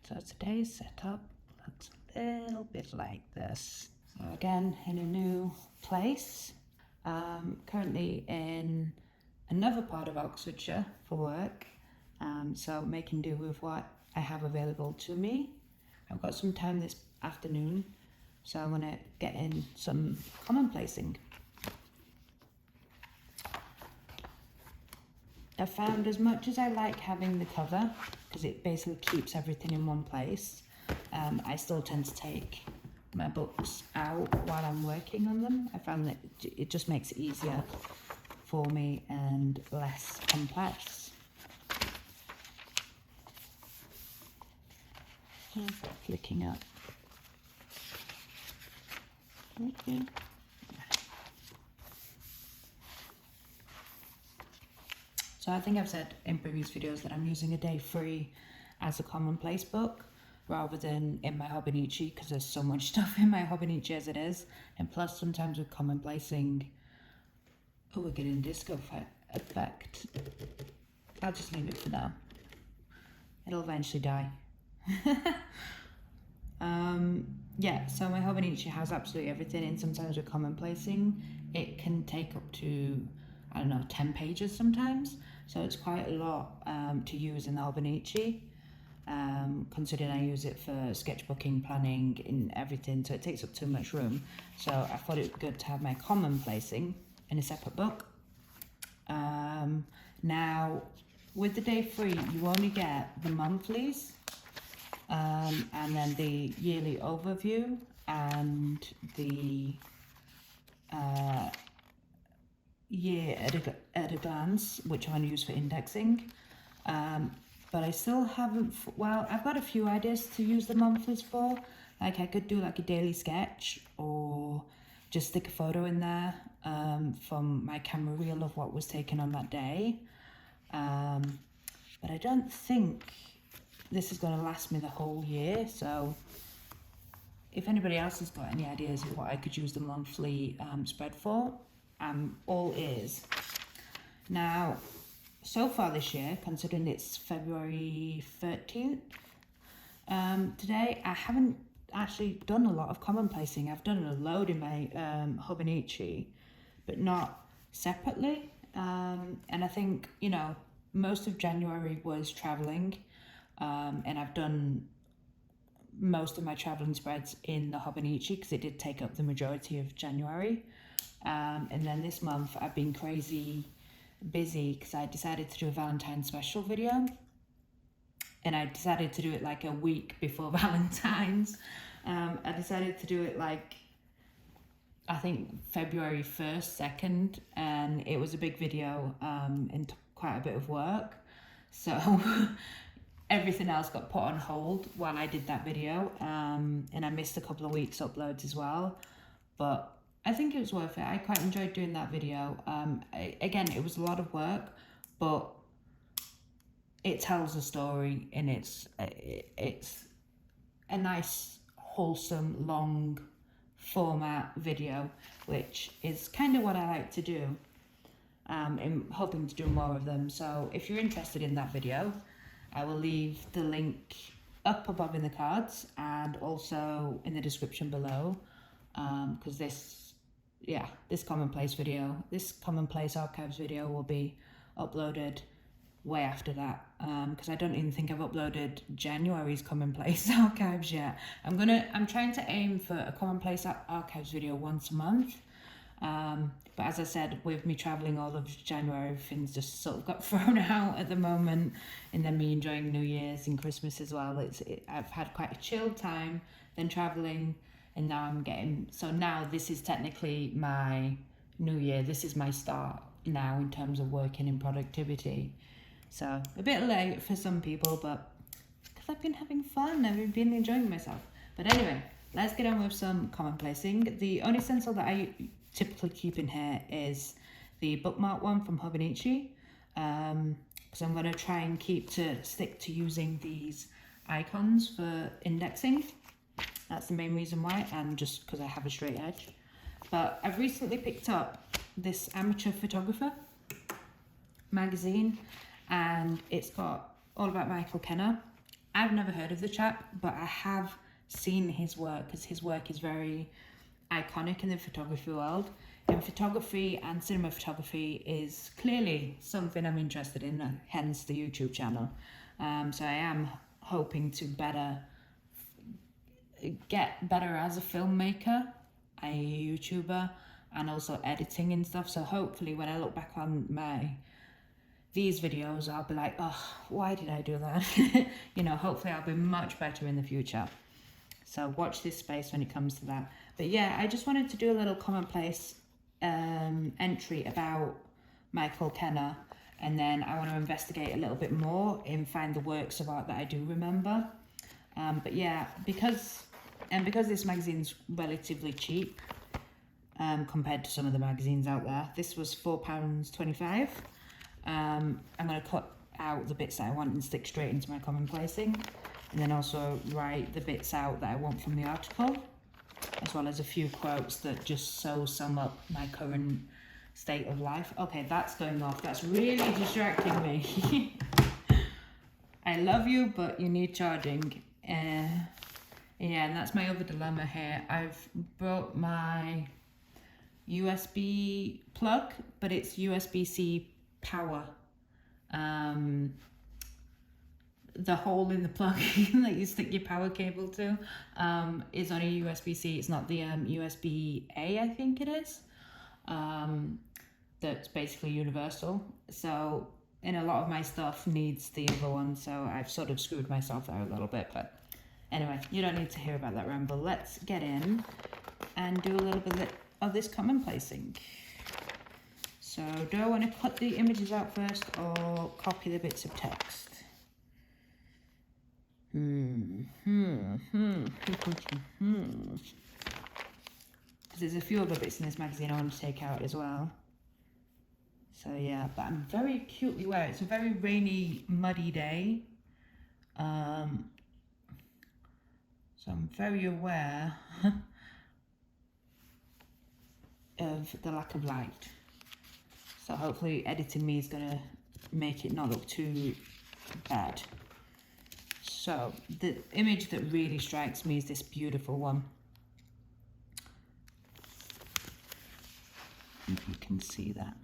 So today's setup looks a little bit like this. So again, in a new place. Currently in another part of Oxfordshire for work. So making do with what I have available to me. I've got some time this afternoon, so I'm gonna get in some commonplacing. I found as much as I like having the cover, because it basically keeps everything in one place, I still tend to take my books out while I'm working on them. I found that it just makes it easier for me and less complex. How's that flicking up? Okay. So I think I've said in previous videos that I'm using a day free as a Commonplace book rather than in my Hobonichi, because there's so much stuff in my Hobonichi as it is. And plus sometimes with commonplacing, oh, we're getting disco effect. I'll just leave it for now. It'll eventually die. Yeah, so my Hobonichi has absolutely everything, and sometimes with commonplacing, it can take up to, I don't know, 10 pages sometimes. So it's quite a lot to use in the Hobonichi, considering I use it for sketchbooking, planning, and everything, so it takes up too much room. So I thought it was good to have my commonplacing in a separate book. Now, with the day free, you only get the monthlies, and then the yearly overview and the year at a glance, which I'm going to use for indexing. But I still haven't, well, I've got a few ideas to use the monthlies for. Like I could do like a daily sketch, or just stick a photo in there from my camera reel of what was taken on that day. But I don't think this is going to last me the whole year, so if anybody else has got any ideas of what I could use the monthly spread for, I'm all ears. Now, so far this year, considering it's February 13th, today I haven't actually done a lot of commonplacing. I've done a load in my Hobonichi, but not separately. And I think, you know, most of January was traveling, and I've done most of my traveling spreads in the Hobonichi because it did take up the majority of January. And then this month I've been crazy busy because I decided to do a Valentine's special video, and I decided to do it like a week before Valentine's. I decided to do it like, I think February 1st, 2nd, and it was a big video and took quite a bit of work. So everything else got put on hold while I did that video, and I missed a couple of weeks uploads as well, but I think it was worth it. I quite enjoyed doing that video. Again, it was a lot of work, but it tells a story, and it's a nice, wholesome, long format video, which is kind of what I like to do. I'm hoping to do more of them. So if you're interested in that video, I will leave the link up above in the cards and also in the description below, because this Commonplace video, this Commonplace archives video will be uploaded way after that, because I don't even think I've uploaded January's Commonplace archives yet. I'm trying to aim for a Commonplace archives video once a month, but as I said, with me traveling all of January, things just sort of got thrown out at the moment, and then me enjoying New Year's and Christmas as well. I've had quite a chill time, then traveling, and now now this is technically my new year. This is my start now in terms of working in productivity. So a bit late for some people, but because I've been having fun, I've been enjoying myself. But anyway, let's get on with some commonplacing. The only stencil that I typically keep in here is the bookmark one from Hobonichi, because I'm going to try and stick to using these icons for indexing. That's the main reason why, and just because I have a straight edge. But I've recently picked up this amateur photographer magazine, and it's got all about Michael Kenner, I've never heard of the chap, but I have seen his work, because his work is very iconic in the photography world. And photography and cinema photography is clearly something I'm interested in, hence the YouTube channel. So I am hoping to get better as a filmmaker, a YouTuber, and also editing and stuff. So hopefully when I look back on these videos, I'll be like, oh, why did I do that? You know, hopefully I'll be much better in the future. So watch this space when it comes to that. But yeah, I just wanted to do a little Commonplace entry about Michael Kenner, and then I want to investigate a little bit more and find the works of art that I do remember. But yeah, because this magazine's relatively cheap compared to some of the magazines out there, this was £4.25. I'm going to cut out the bits that I want and stick straight into my commonplacing, and then also write the bits out that I want from the article, as well as a few quotes that just so sum up my current state of life. Okay, that's going off. That's really distracting me. I love you, but you need charging. Yeah, and that's my other dilemma here. I've brought my USB plug, but it's USB-C power. The hole in the plug that you stick your power cable to is on a USB-C. It's not the USB-A, I think it is. That's basically universal. So, and a lot of my stuff needs the other one, so I've sort of screwed myself there a little bit. But anyway, you don't need to hear about that ramble. Let's get in and do a little bit of this commonplacing. So, do I want to cut the images out first or copy the bits of text? Because there's a few other bits in this magazine I want to take out as well. So yeah, but I'm very acutely aware it's a very rainy, muddy day. So I'm very aware of the lack of light. So hopefully editing me is gonna make it not look too bad. So the image that really strikes me is this beautiful one. If you can see that.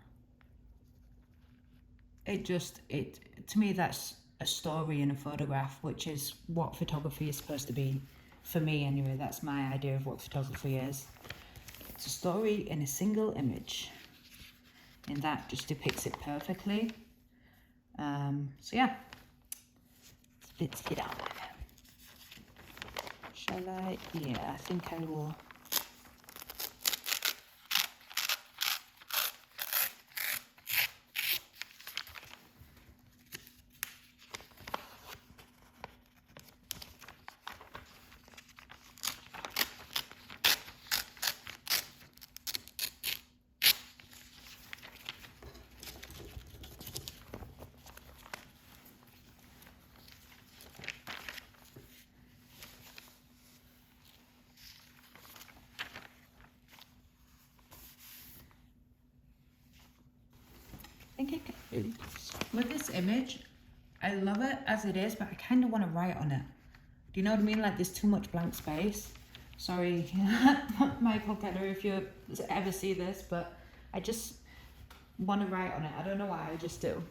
To me, that's a story in a photograph, which is what photography is supposed to be. For me anyway, that's my idea of what photography is. It's a story in a single image. And that just depicts it perfectly. So yeah. Let's get on. Shall I? Yeah, I think I will. With this image, I love it as it is, but I kind of want to write on it. Do you know what I mean? Like there's too much blank space. Sorry, Michael Kenner, if you ever see this, but I just want to write on it. I don't know why, I just do.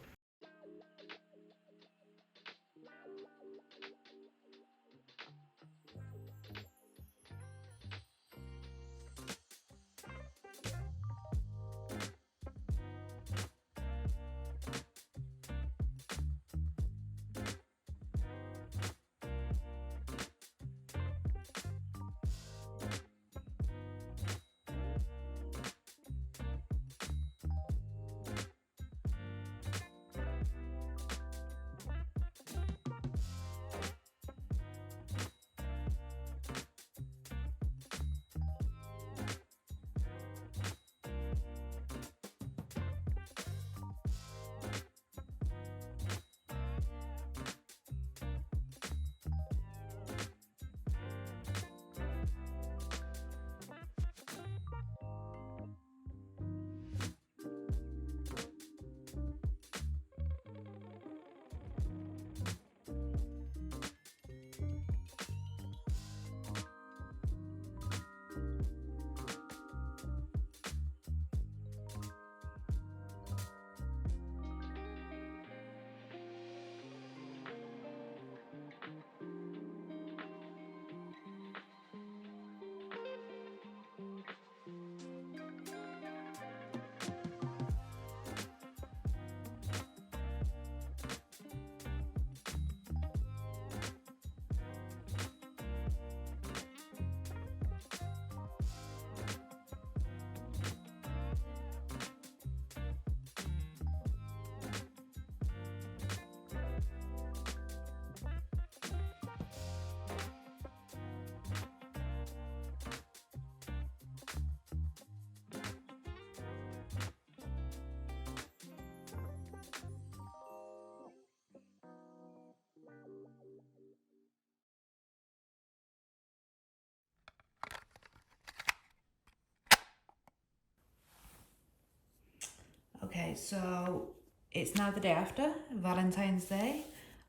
Okay, so it's now the day after Valentine's Day.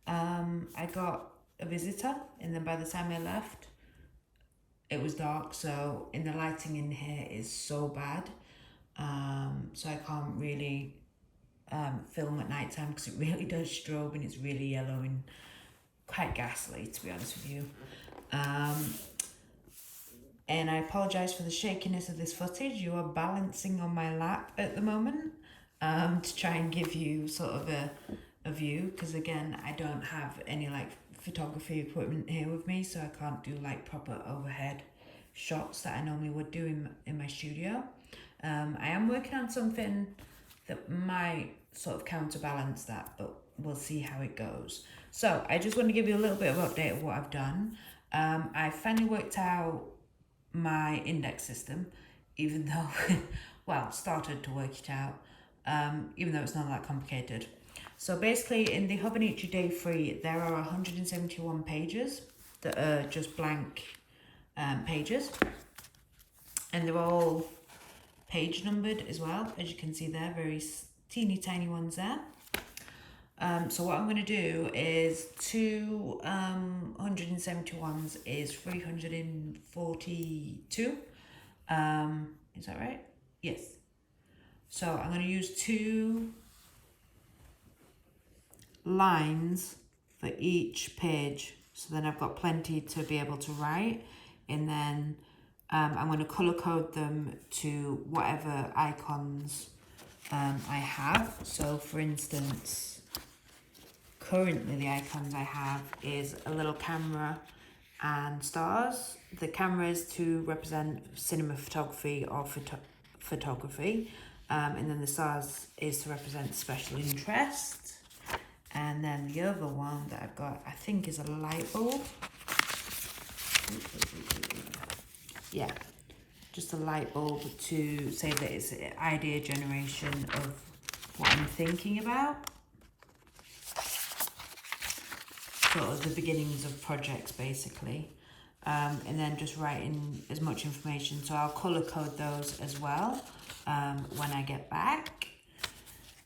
I got a visitor, and then by the time I left, it was dark, so the lighting in here is so bad. So I can't really film at night time because it really does strobe and it's really yellow and quite ghastly, to be honest with you. And I apologise for the shakiness of this footage. You are balancing on my lap at the moment to try and give you sort of a view, because again, I don't have any like photography equipment here with me, so I can't do like proper overhead shots that I normally would do in my studio. I am working on something that might sort of counterbalance that, but we'll see how it goes. So I just want to give you a little bit of update of what I've done. I finally worked out my index system, even though, well, started to work it out, even though it's not that complicated. So basically in the Hobonichi Day 3, there are 171 pages that are just blank pages, and they're all page numbered as well, as you can see there, very teeny tiny ones there. So what I'm going to do is 271s is 342. Is that right? Yes. So I'm going to use 2 lines for each page. So then I've got plenty to be able to write. And then I'm going to color code them to whatever icons I have. So for instance, currently the icons I have is a little camera and stars. The camera is to represent cinema photography or photography, and then the stars is to represent special interest. And then the other one that I've got, I think, is a light bulb. Yeah, just a light bulb to say that it's idea generation of what I'm thinking about. Sort of the beginnings of projects, basically. And then just writing as much information. So I'll colour code those as well when I get back.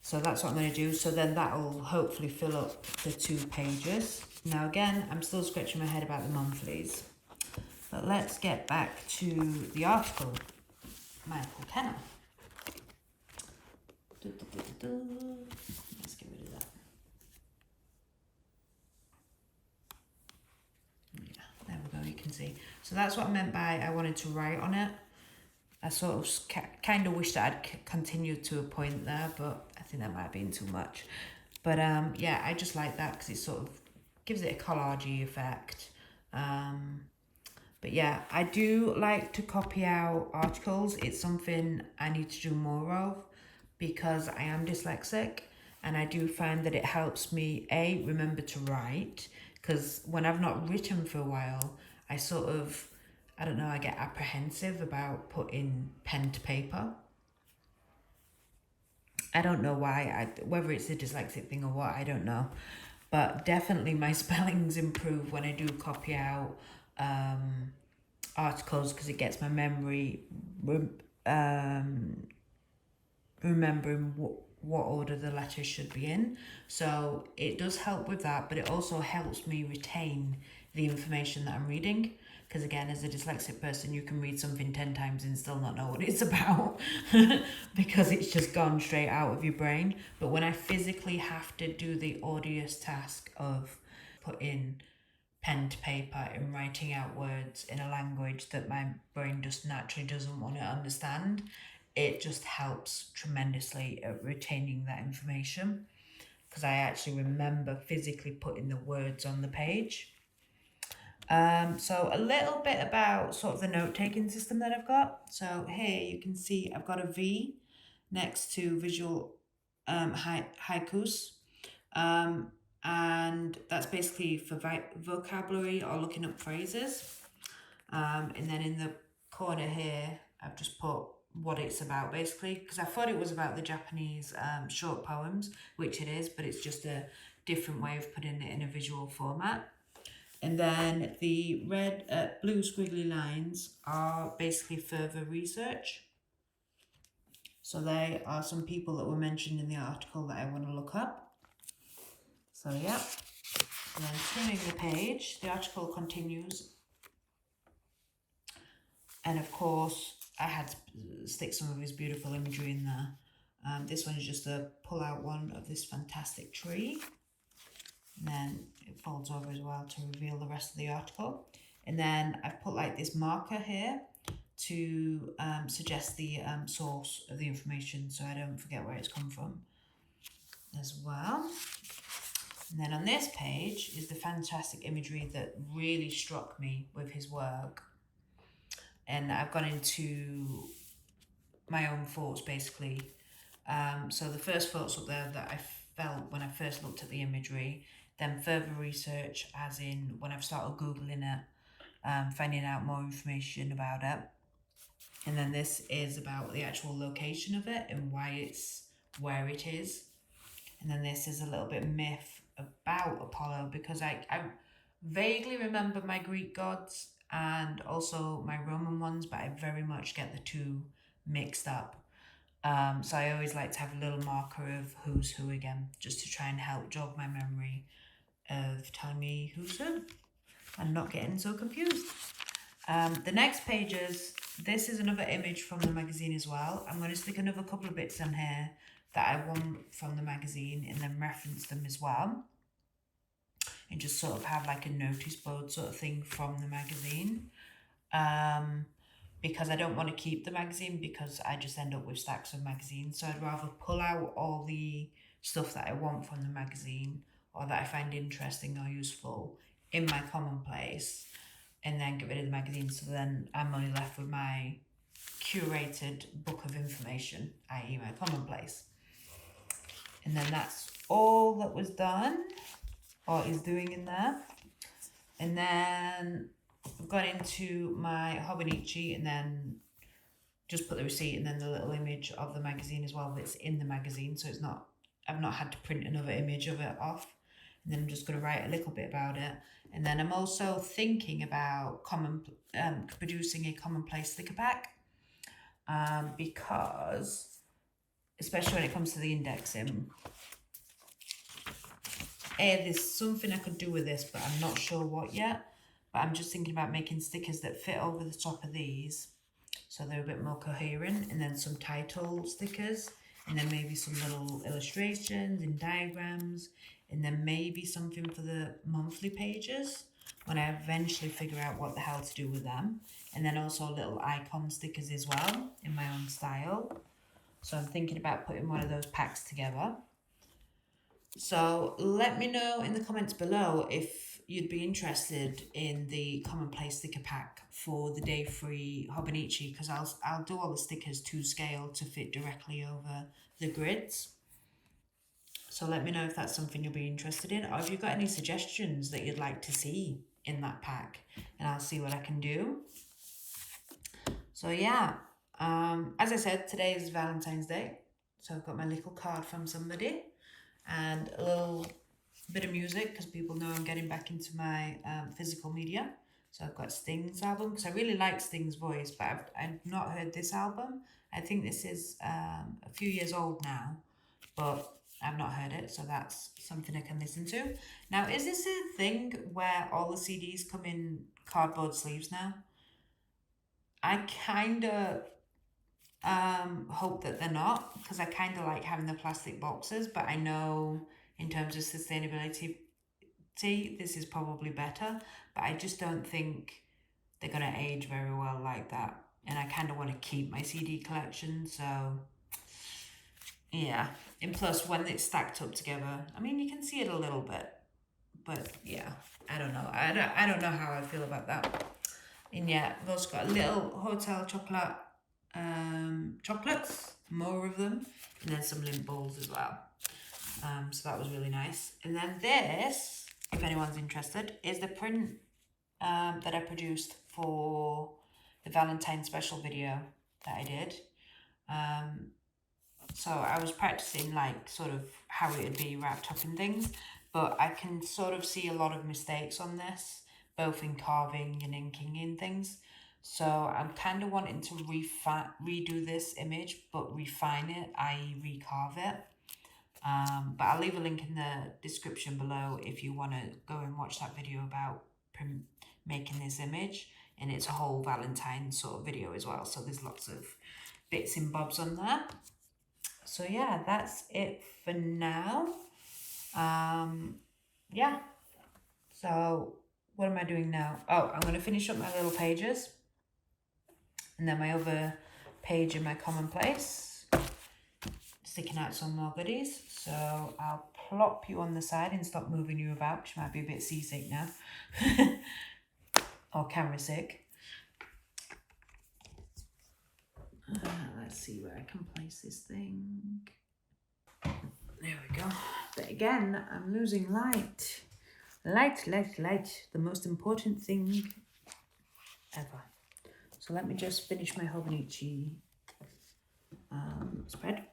So that's what I'm going to do. So then that will hopefully fill up the 2 pages. Now again, I'm still scratching my head about the monthlies. But let's get back to the article. Michael Kenner. Let's get rid of that. Yeah, there we go, you can see. So that's what I meant by I wanted to write on it. I sort of kind of wish that I'd continued to a point there, but I think that might have been too much. But yeah, I just like that because it sort of gives it a collage-y effect. But yeah, I do like to copy out articles. It's something I need to do more of because I am dyslexic, and I do find that it helps me, A, remember to write, because when I've not written for a while, I sort of, I don't know, I get apprehensive about putting pen to paper. I don't know why, whether it's a dyslexic thing or what, I don't know. But definitely my spellings improve when I do copy out articles, because it gets my memory remembering what order the letters should be in. So it does help with that, but it also helps me retain the information that I'm reading. Because again, as a dyslexic person, you can read something 10 times and still not know what it's about because it's just gone straight out of your brain. But when I physically have to do the arduous task of putting pen to paper and writing out words in a language that my brain just naturally doesn't want to understand, it just helps tremendously at retaining that information, because I actually remember physically putting the words on the page. So a little bit about sort of the note-taking system that I've got. So here you can see I've got a V next to visual haikus. And that's basically for vocabulary or looking up phrases. And then in the corner here, I've just put what it's about, basically, because I thought it was about the Japanese short poems, which it is, but it's just a different way of putting it in a visual format. And then the blue squiggly lines are basically further research. So they are some people that were mentioned in the article that I want to look up. So yeah, and then turning the page, the article continues. And of course, I had to stick some of his beautiful imagery in there. This one is just a pull-out one of this fantastic tree. And then it folds over as well to reveal the rest of the article. And then I've put like this marker here to suggest the source of the information so I don't forget where it's come from as well. And then on this page is the fantastic imagery that really struck me with his work. And I've gone into my own thoughts basically. So the first thoughts up there that I felt when I first looked at the imagery, then further research as in when I've started Googling it, finding out more information about it. And then this is about the actual location of it and why it's where it is. And then this is a little bit myth about Apollo, because I vaguely remember my Greek gods and also my Roman ones, but I very much get the two mixed up. So I always like to have a little marker of who's who again, just to try and help jog my memory of telling me who's who and not getting so confused. The next pages, this is another image from the magazine as well. I'm going to stick another couple of bits in here that I want from the magazine and then reference them as well. And just sort of have like a notice board sort of thing from the magazine. Because I don't want to keep the magazine because I just end up with stacks of magazines. So I'd rather pull out all the stuff that I want from the magazine or that I find interesting or useful in my Commonplace and then get rid of the magazine. So then I'm only left with my curated book of information, i.e. my Commonplace. And then that's all that was done or is doing in there. And then I've gone into my Hobonichi and then just put the receipt and then the little image of the magazine as well that's in the magazine. So it's not, I've not had to print another image of it off. And then I'm just going to write a little bit about it. And then I'm also thinking about producing a Commonplace sticker pack. Because, especially when it comes to the indexing, there's something I could do with this, but I'm not sure what yet. But I'm just thinking about making stickers that fit over the top of these so they're a bit more coherent, and then some title stickers, and then maybe some little illustrations and diagrams, and then maybe something for the monthly pages when I eventually figure out what the hell to do with them. And then also little icon stickers as well in my own style. So I'm thinking about putting one of those packs together. So let me know in the comments below if you'd be interested in the Commonplace sticker pack for the day free Hobonichi, because I'll do all the stickers to scale to fit directly over the grids. So let me know if that's something you'll be interested in, or if you've got any suggestions that you'd like to see in that pack, and I'll see what I can do. So yeah, as I said, today is Valentine's Day. So I've got my little card from somebody and a little bit of music because people know I'm getting back into my physical media. So I've got Sting's album because I really like Sting's voice, but I've not heard this album. I think this is a few years old now, but I've not heard it, so that's something I can listen to. Now, is this a thing where all the CDs come in cardboard sleeves now? I kind of hope that they're not, because I kind of like having the plastic boxes, but I know in terms of sustainability, this is probably better, but I just don't think they're going to age very well like that. And I kind of want to keep my CD collection, so yeah. And plus, when it's stacked up together, I mean, you can see it a little bit, but yeah, I don't know. I don't know how I feel about that. And yeah, I've also got a little hotel chocolate, chocolates, more of them, and then some lint balls as well. So that was really nice. And then this, if anyone's interested, is the print that I produced for the Valentine special video that I did. So I was practicing like sort of how it would be wrapped up in things, but I can sort of see a lot of mistakes on this, both in carving and inking in things. So I'm kind of wanting to redo this image, but refine it, i.e. recarve it. But I'll leave a link in the description below if you want to go and watch that video about making this image. And it's a whole Valentine sort of video as well. So there's lots of bits and bobs on there. So yeah, that's it for now. Yeah. So what am I doing now? Oh, I'm going to finish up my little pages. And then my other page in my Commonplace, sticking out some more goodies. So I'll plop you on the side and stop moving you about, because you might be a bit seasick now. Or camera sick. Let's see where I can place this thing. There we go. But again, I'm losing light. Light. The most important thing ever. So let me just finish my Hobonichi spread.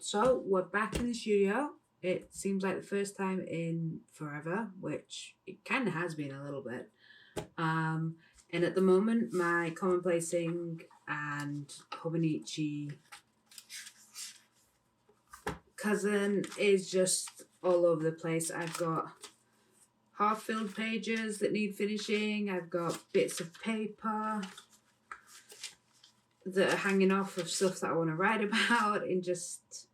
So we're back in the studio. It seems like the first time in forever, which it kind of has been a little bit. And at the moment, my Commonplacing and Hobonichi cousin is just all over the place. I've got half-filled pages that need finishing. I've got bits of paper that are hanging off of stuff that I want to write about, and just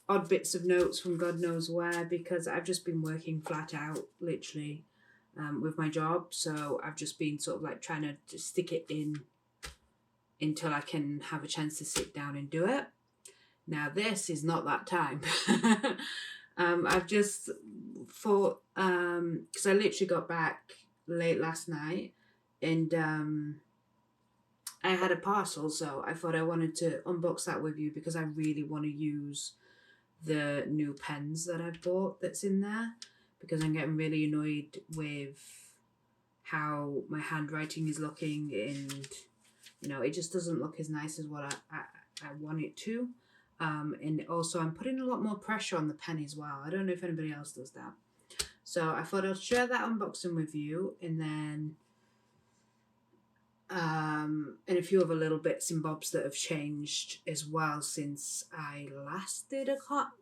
odd bits of notes from God knows where, because I've just been working flat out, literally, with my job. So I've just been sort of like trying to just stick it in until I can have a chance to sit down and do it. Now this is not that time. I've just thought, because I literally got back late last night, and I had a parcel, so I thought I wanted to unbox that with you because I really want to use the new pens that I've bought that's in there, because I'm getting really annoyed with how my handwriting is looking, and you know, it just doesn't look as nice as what I want it to. And also I'm putting a lot more pressure on the pen as well. I don't know if anybody else does that. So I thought I'd share that unboxing with you, and then and a few other little bits and bobs that have changed as well since I last did a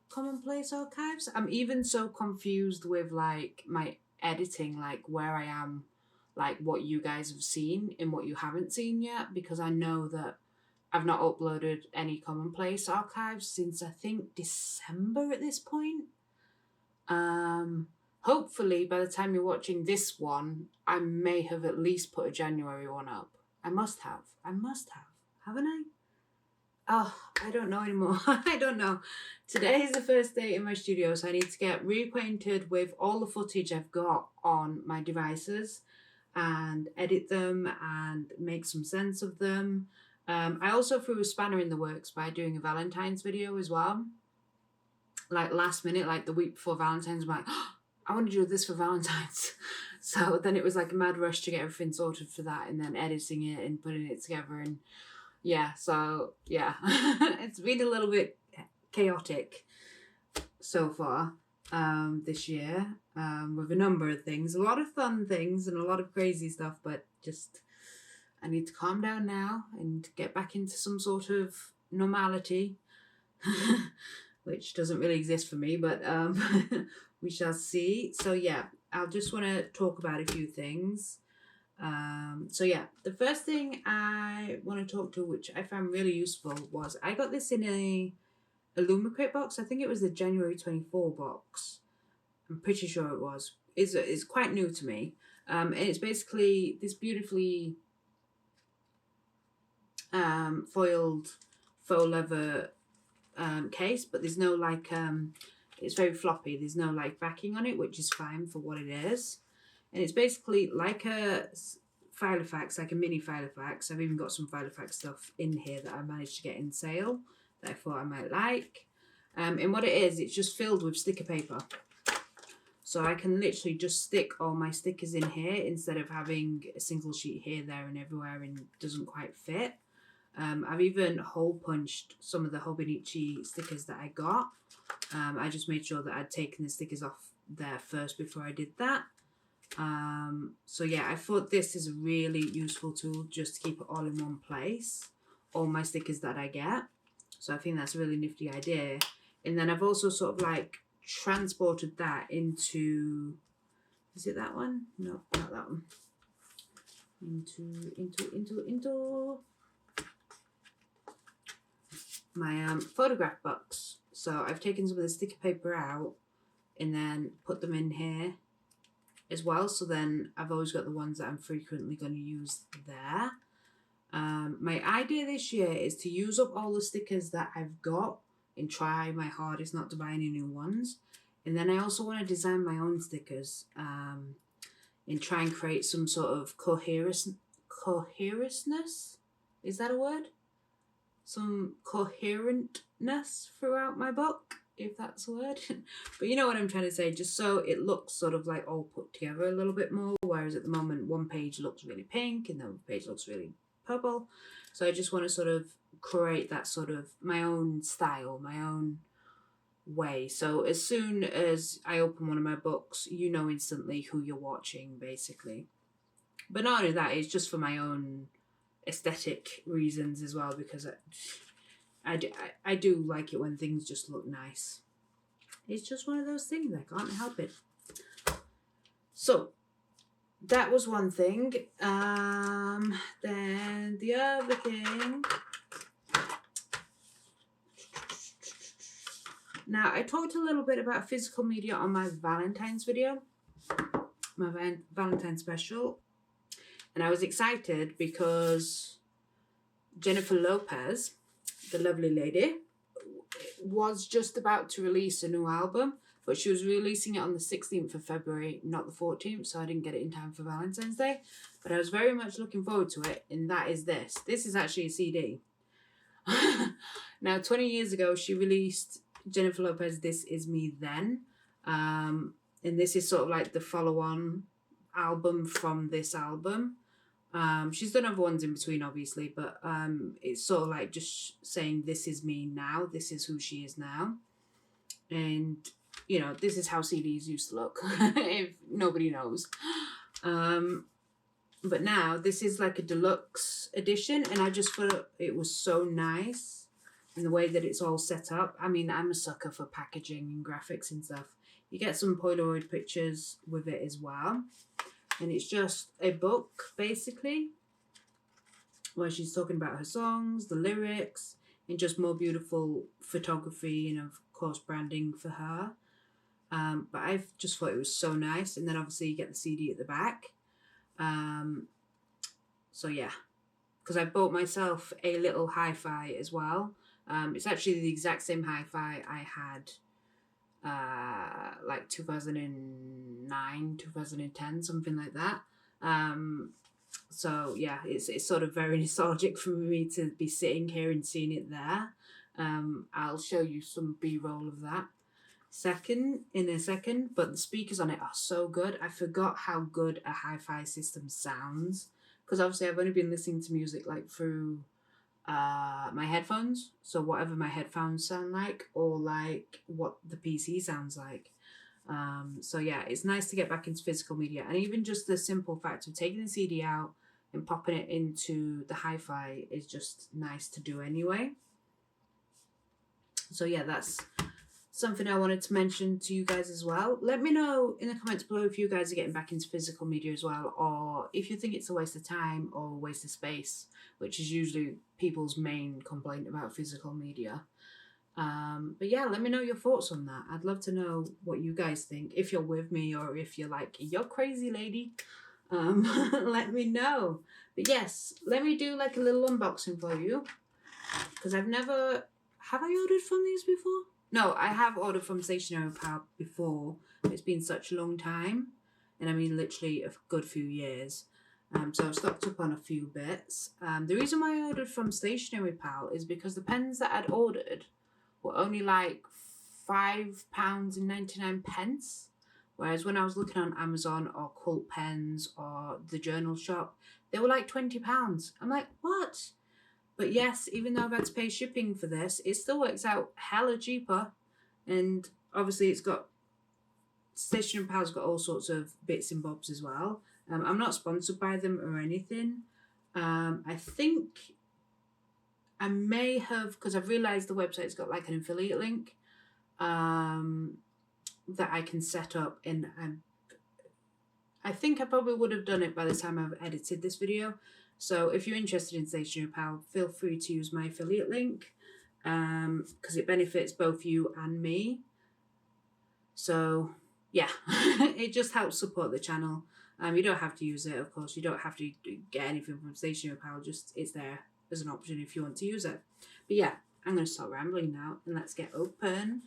Commonplace archives. I'm even so confused with like my editing, like where I am, like what you guys have seen and what you haven't seen yet, because I know that I've not uploaded any Commonplace archives since I think December at this point. Hopefully by the time you're watching this one, I may have at least put a January one up. I must have, haven't I? Oh, I don't know anymore. I don't know. Today is the first day in my studio, so I need to get reacquainted with all the footage I've got on my devices and edit them and make some sense of them. I also threw a spanner in the works by doing a Valentine's video as well. Like last minute, like the week before Valentine's, I'm like, oh, I want to do this for Valentine's. So then it was like a mad rush to get everything sorted for that, and then editing it and putting it together. And yeah, so yeah, it's been a little bit chaotic so far this year, with a number of things, a lot of fun things and a lot of crazy stuff, but just I need to calm down now and get back into some sort of normality. Which doesn't really exist for me, but we shall see. So yeah, I'll just want to talk about a few things. So yeah, the first thing I want to talk to, which I found really useful, was I got this in a Illumicrate box. I think it was the January 24 box. I'm pretty sure it was. It's quite new to me. And it's basically this beautifully foiled faux leather case, but there's no like it's very floppy, there's no like backing on it, which is fine for what it is. And it's basically like a Filofax, like a mini Filofax. I've even got some Filofax stuff in here that I managed to get in sale that I thought I might like. And what it is, it's just filled with sticker paper, so I can literally just stick all my stickers in here instead of having a single sheet here, there and everywhere, and doesn't quite fit. I've even hole punched some of the Hobonichi stickers that I got. I just made sure that I'd taken the stickers off there first before I did that. So yeah, I thought this is a really useful tool just to keep it all in one place, all my stickers that I get. So I think that's a really nifty idea. And then I've also sort of like transported that into, is it that one? No, not that one. Into my photograph box. So I've taken some of the sticker paper out and then put them in here as well. So then I've always got the ones that I'm frequently going to use there. My idea this year is to use up all the stickers that I've got and try my hardest not to buy any new ones. And then I also want to design my own stickers and try and create some sort of coherentness. Is that a word? Some coherentness throughout my book, if that's a word. But you know what I'm trying to say, just so it looks sort of like all put together a little bit more, whereas at the moment one page looks really pink and the other page looks really purple. So I just want to sort of create that sort of my own style, my own way. So as soon as I open one of my books, you know instantly who you're watching, basically. But not only that, it's just for my own aesthetic reasons as well, because I do like it when things just look nice. It's just one of those things, I can't help it. So that was one thing. Then the other thing, now I talked a little bit about physical media on my Valentine's video, my Valentine's special. And I was excited because Jennifer Lopez, the lovely lady, was just about to release a new album. but she was releasing it on the 16th of February, not the 14th, so I didn't get it in time for Valentine's Day. But I was very much looking forward to it, and that is this. This is actually a CD. Now, 20 years ago, she released Jennifer Lopez, This Is Me Then. And this is sort of like the follow-on album from this album. She's done other ones in between, obviously, but it's sort of like just saying, this is me now, this is who she is now. And, you know, this is how CDs used to look, if nobody knows. But now, this is like a deluxe edition, and I just thought it was so nice in the way that it's all set up. I mean, I'm a sucker for packaging and graphics and stuff. You get some Polaroid pictures with it as well. And it's just a book, basically, where she's talking about her songs, the lyrics, and just more beautiful photography and, of course, branding for her. But I just thought it was so nice. And then, obviously, you get the CD at the back. So, yeah. Because I bought myself a little hi-fi as well. It's actually the exact same hi-fi I had like 2009, 2010, something like that. So yeah, it's sort of very nostalgic for me to be sitting here and seeing it there. I'll show you some B-roll of that in a second, but the speakers on it are so good. I forgot how good a hi-fi system sounds, because obviously I've only been listening to music like through my headphones, so whatever my headphones sound like, or like what the PC sounds like. So yeah, it's nice to get back into physical media, and even just the simple fact of taking the CD out and popping it into the hi-fi is just nice to do anyway. So yeah, that's something I wanted to mention to you guys as well. Let me know in the comments below if you guys are getting back into physical media as well, or if you think it's a waste of time or a waste of space, which is usually people's main complaint about physical media. But yeah, let me know your thoughts on that. I'd love to know what you guys think, if you're with me or if you're like, you're crazy lady. Let me know. But yes, let me do like a little unboxing for you, because have I ordered from these before? No, I have ordered from Stationery Pal before. It's been such a long time, and I mean literally a good few years. So I've stocked up on a few bits. The reason why I ordered from Stationery Pal is because the pens that I'd ordered were only like £5.99, whereas when I was looking on Amazon or Cult Pens or the Journal Shop, they were like £20. I'm like, what? But yes, even though I've had to pay shipping for this, it still works out hella cheaper. And obviously it's got, Stationery Pal's got all sorts of bits and bobs as well. I'm not sponsored by them or anything. I think I may have, because I've realised the website's got like an affiliate link that I can set up, and I think I probably would have done it by the time I've edited this video. So if you're interested in Stationery Pal, feel free to use my affiliate link, because it benefits both you and me. So yeah, it just helps support the channel. You don't have to use it, of course. You don't have to get anything from Stationery Pal. Just it's there as an option if you want to use it. But yeah, I'm going to stop rambling now and let's get open.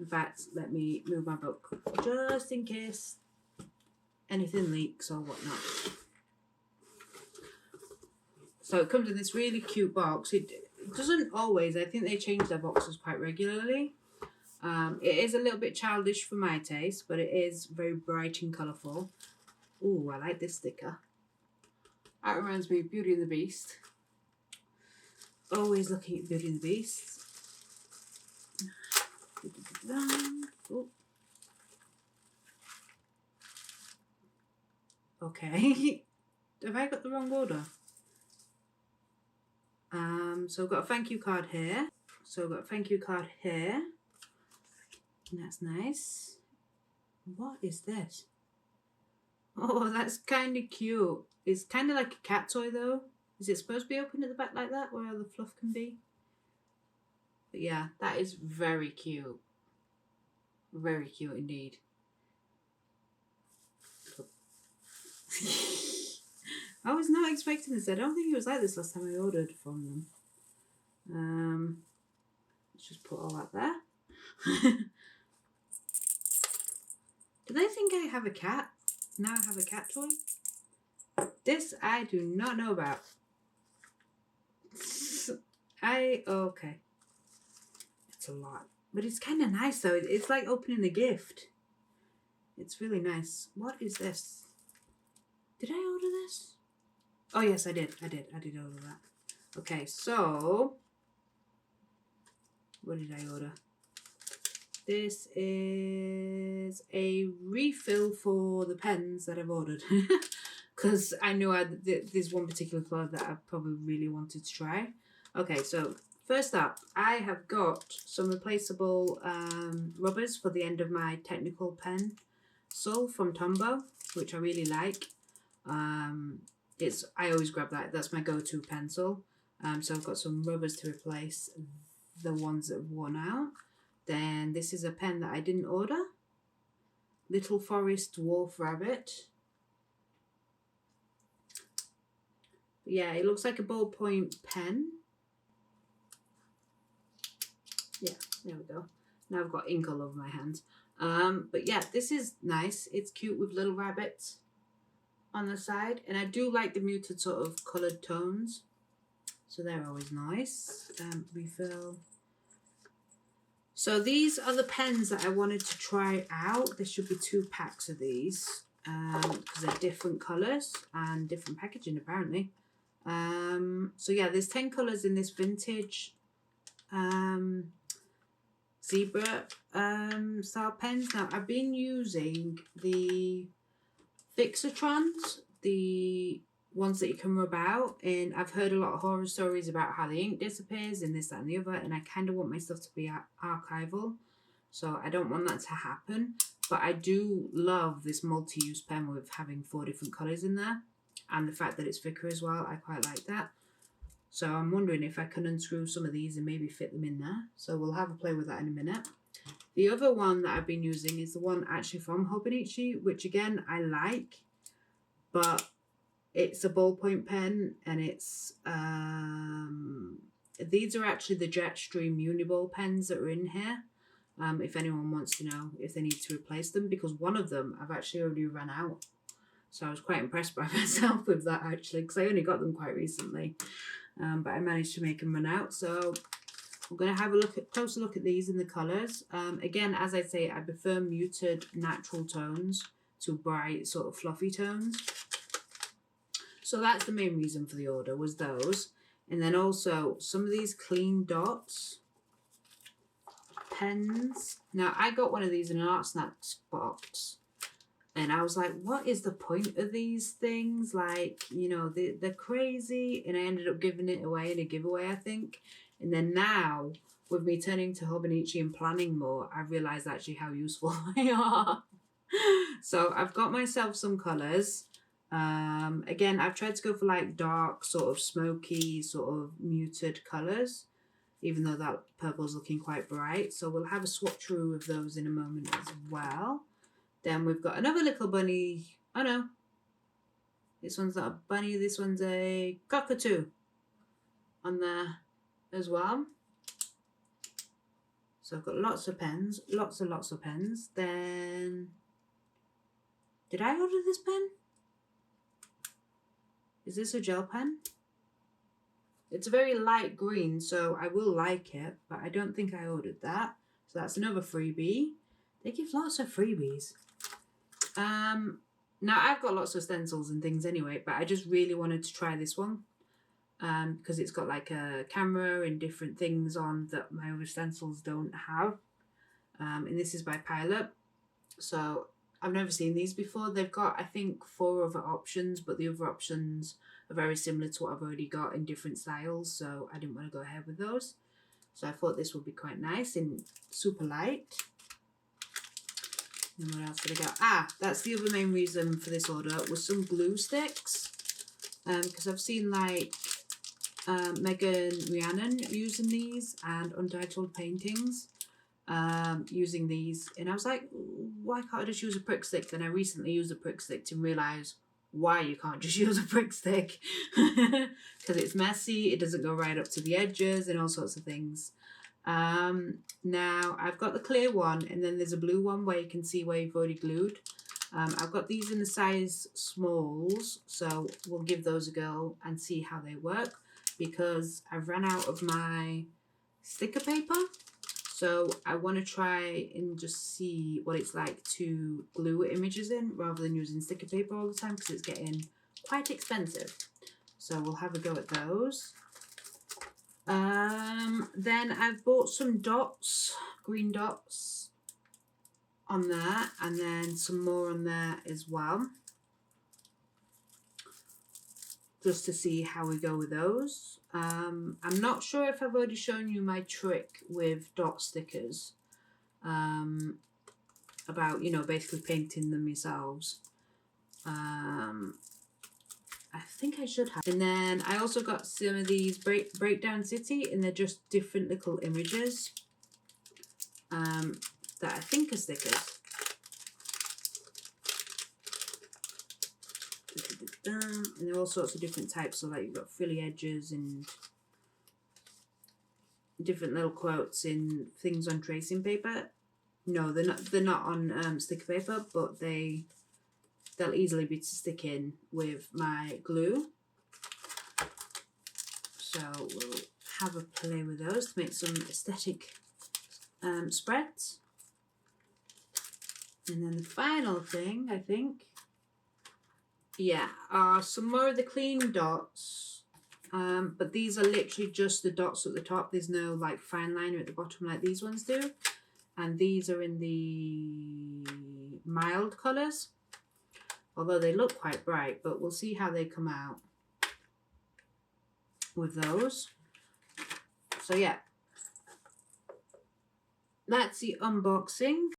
In fact, let me move my book just in case anything leaks or whatnot. So it comes in this really cute box. It doesn't always. I think they change their boxes quite regularly. It is a little bit childish for my taste, but it is very bright and colourful. Ooh, I like this sticker. That reminds me of Beauty and the Beast. Always looking at Beauty and the Beast. Ooh. Okay. Have I got the wrong order? So I've got a thank you card here. And that's nice. What is this? Oh, that's kind of cute. It's kind of like a cat toy though. Is it supposed to be open at the back like that, where all the fluff can be? But yeah, that is very cute. Very cute indeed. I was not expecting this. I don't think it was like this last time I ordered from them. Let's just put all that there. Do they think I have a cat? Now I have a cat toy? This I do not know about. Okay. It's a lot. But it's kind of nice though. It's like opening a gift. It's really nice. What is this? Did I order this? Oh yes, I did. I did order that. Okay, so what did I order? This is a refill for the pens that I've ordered. Because I knew there's one particular colour that I probably really wanted to try. Okay, so first up, I have got some replaceable rubbers for the end of my technical pencil from Tombow, which I really like. I always grab that. That's my go-to pencil. So I've got some rubbers to replace the ones that have worn out. Then this is a pen that I didn't order. Little Forest Dwarf Rabbit. Yeah, it looks like a ballpoint pen. Yeah, there we go. Now I've got ink all over my hands. But yeah, this is nice. It's cute with little rabbits on the side. And I do like the muted sort of coloured tones. So they're always nice. Refill. So these are the pens that I wanted to try out. There should be 2 packs of these. Because they're different colours and different packaging apparently. So yeah, there's 10 colours in this vintage zebra style pens. Now I've been using the Fixatrons, the ones that you can rub out, and I've heard a lot of horror stories about how the ink disappears and this, that and the other, and I kind of want my stuff to be archival, so I don't want that to happen. But I do love this multi-use pen with having 4 different colours in there, and the fact that it's thicker as well. I quite like that. So I'm wondering if I can unscrew some of these and maybe fit them in there. So we'll have a play with that in a minute. The other one that I've been using is the one actually from Hobonichi, which again I like, but it's a ballpoint pen, and it's these are actually the Jetstream Uniball pens that are in here. If anyone wants to know if they need to replace them, because one of them I've actually already run out. So I was quite impressed by myself with that actually, because I only got them quite recently. But I managed to make them run out. So we're going to have a closer look at these in the colours. Again, as I say, I prefer muted natural tones to bright sort of fluffy tones. So that's the main reason for the order, was those. And then also some of these clean dots pens. Now I got one of these in an Art Snacks box. And I was like, what is the point of these things? Like, you know, they're crazy. And I ended up giving it away in a giveaway, I think. And then now, with me turning to Hobonichi and planning more, I realised actually how useful they are. So I've got myself some colours. Again, I've tried to go for like dark, sort of smoky, sort of muted colours, even though that purple's looking quite bright. So we'll have a swatch through of those in a moment as well. Then we've got another little bunny. Oh no, this one's not a bunny, this one's a cockatoo on there as well. So I've got lots of pens, lots of pens. Then, did I order this pen? Is this a gel pen? It's a very light green, so I will like it, but I don't think I ordered that. So that's another freebie. They give lots of freebies. Now I've got lots of stencils and things anyway, but I just really wanted to try this one because it's got like a camera and different things on that my other stencils don't have. And this is by Pilot. So I've never seen these before. They've got, I think, 4 other options, but the other options are very similar to what I've already got in different styles, so I didn't want to go ahead with those. So I thought this would be quite nice and super light. And what else did I get? Ah, that's the other main reason for this order, was some glue sticks. Because I've seen like Megan Rhiannon using these, and Untitled Paintings using these. And I was like, why can't I just use a prick stick? Then I recently used a prick stick to realise why you can't just use a prick stick. Because it's messy, it doesn't go right up to the edges and all sorts of things. Now I've got the clear one, and then there's a blue one where you can see where you've already glued. I've got these in the size smalls, so we'll give those a go and see how they work, because I've run out of my sticker paper. So I want to try and just see what it's like to glue images in rather than using sticker paper all the time, because it's getting quite expensive. So we'll have a go at those. Then I've bought some dots, green dots on there, and then some more on there as well, just to see how we go with those. I'm not sure if I've already shown you my trick with dot stickers, about, you know, basically painting them yourselves. I think I should have. And then I also got some of these Breakdown City, and they're just different little images that I think are stickers. And there are all sorts of different types, so like you've got frilly edges and different little quotes in things on tracing paper. No, they're not on sticker paper, but they'll easily be sticking with my glue. So we'll have a play with those to make some aesthetic spreads. And then the final thing, I think, yeah, are some more of the clean dots. But these are literally just the dots at the top. There's no like fine liner at the bottom like these ones do. And these are in the mild colours, although they look quite bright, but we'll see how they come out with those. So yeah, that's the unboxing.